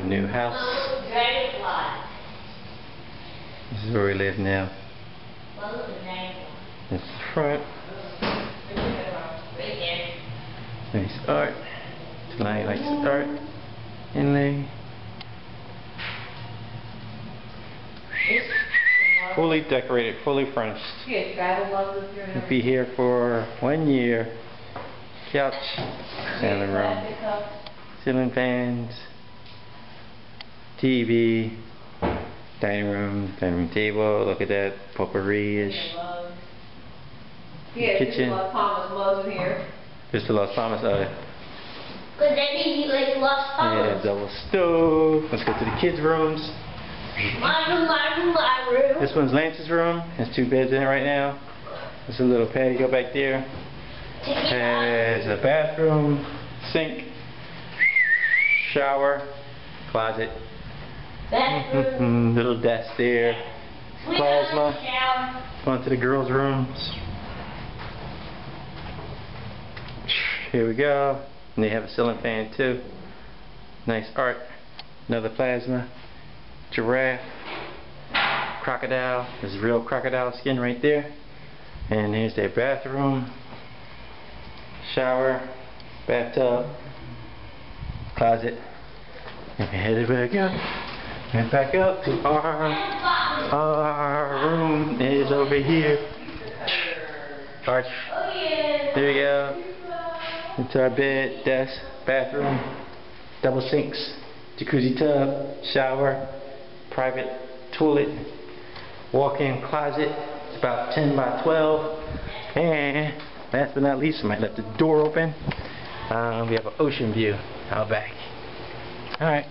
new house. This is where we live now. This is the front. Nice art. Tonight likes art. Inlay. Fully decorated, fully furnished. We'll be here for 1 year. Couch, standing room, ceiling fans, TV, dining room table. Look at that, potpourri-ish. Kitchen. Thomas loves in here. There's the Los Thomas. Because they need you like Los Thomas. Yeah, double stove. Let's go to the kids' rooms. My room. This one's Lance's room. Has 2 beds in it right now. There's a little patio back there. Has a bathroom, sink, shower, closet, little desk there, plasma. Going to the girls' rooms. Here we go. And they have a ceiling fan too. Nice art. Another plasma. Giraffe. Crocodile. There's real crocodile skin right there. And here's their bathroom. Shower. Bathtub. Closet. And headed back up. And back up to our room is over here. Arch. There we go. Into our bed, desk, bathroom, double sinks, jacuzzi tub, shower, private toilet, walk-in closet. It's about 10 by 12. And last but not least, I might let the door open. We have an ocean view out back. Alright.